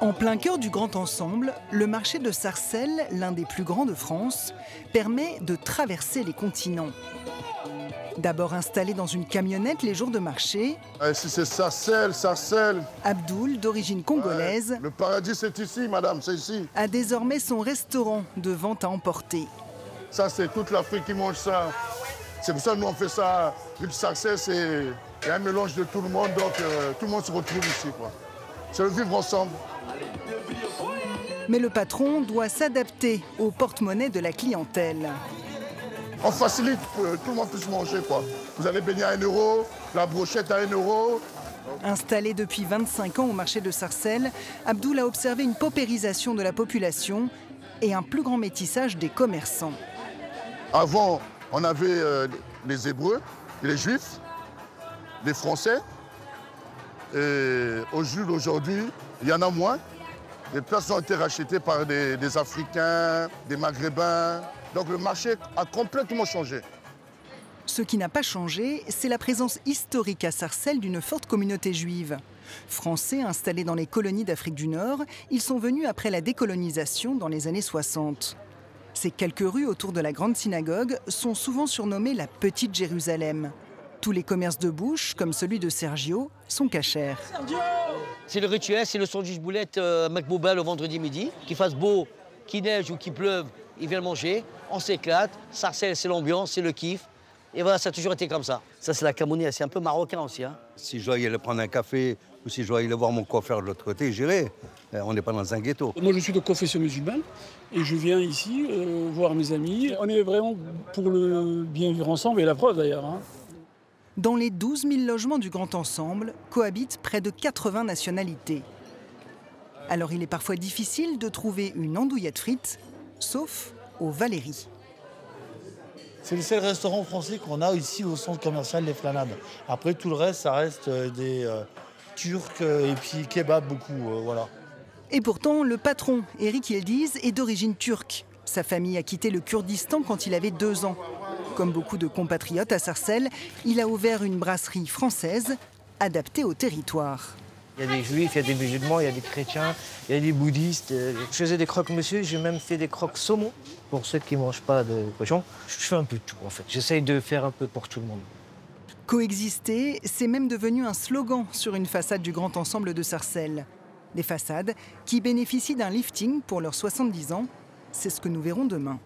En plein cœur du Grand Ensemble, le marché de Sarcelles, l'un des plus grands de France, permet de traverser les continents. D'abord installé dans une camionnette les jours de marché, Si c'est Sarcelles. Abdoul, d'origine congolaise, Ouais, le paradis c'est ici, madame, c'est ici. a désormais son restaurant de vente à emporter. Ça, c'est toute l'Afrique qui mange ça. C'est pour ça que nous, on fait ça. Vu que Sarcelles, c'est un mélange de tout le monde, donc tout le monde se retrouve ici, quoi. C'est le vivre ensemble. Mais le patron doit s'adapter au porte-monnaie de la clientèle. On facilite pour que tout le monde puisse manger, quoi. Vous allez baigner à 1 euro, la brochette à 1 euro. Installé depuis 25 ans au marché de Sarcelles, Abdoul a observé une paupérisation de la population et un plus grand métissage des commerçants. Avant, on avait les Hébreux, les Juifs, les Français. Et au jour d'aujourd'hui, il y en a moins. Les places ont été rachetées par des Africains, des Maghrébins. Donc le marché a complètement changé. Ce qui n'a pas changé, c'est la présence historique à Sarcelles d'une forte communauté juive. Français installés dans les colonies d'Afrique du Nord, ils sont venus après la décolonisation dans les années 60. Ces quelques rues autour de la grande synagogue sont souvent surnommées la Petite Jérusalem. Tous les commerces de bouche, comme celui de Sergio, sont cachers. C'est le rituel, c'est le sandwich boulette McBouba le vendredi midi. Qu'il fasse beau, qu'il neige ou qu'il pleuve, ils viennent manger, on s'éclate. Sarcelles, c'est l'ambiance, c'est le kiff. Et voilà, ça a toujours été comme ça. Ça, c'est la Camounais, c'est un peu marocain aussi. Hein. Si je dois y aller prendre un café ou si je dois aller voir mon coiffeur de l'autre côté, j'irai. On n'est pas dans un ghetto. Moi, je suis de confession musulmane et je viens ici voir mes amis. On est vraiment pour le bien vivre ensemble et la preuve d'ailleurs. Hein. Dans les 12 000 logements du Grand Ensemble cohabitent près de 80 nationalités. Alors il est parfois difficile de trouver une andouillette frite, sauf au Valérie. C'est le seul restaurant français qu'on a ici au centre commercial Les Flanades. Après, tout le reste, ça reste des Turcs et puis kebab beaucoup, voilà. Et pourtant, le patron, Eric Yildiz, est d'origine turque. Sa famille a quitté le Kurdistan quand il avait 2 ans. Comme beaucoup de compatriotes à Sarcelles, il a ouvert une brasserie française adaptée au territoire. Il y a des juifs, il y a des musulmans, il y a des chrétiens, il y a des bouddhistes. Je faisais des croque-monsieur, j'ai même fait des croque-saumon. Pour ceux qui ne mangent pas de cochon, je fais un peu tout en fait. J'essaye de faire un peu pour tout le monde. Coexister, c'est même devenu un slogan sur une façade du Grand Ensemble de Sarcelles. Des façades qui bénéficient d'un lifting pour leurs 70 ans. C'est ce que nous verrons demain.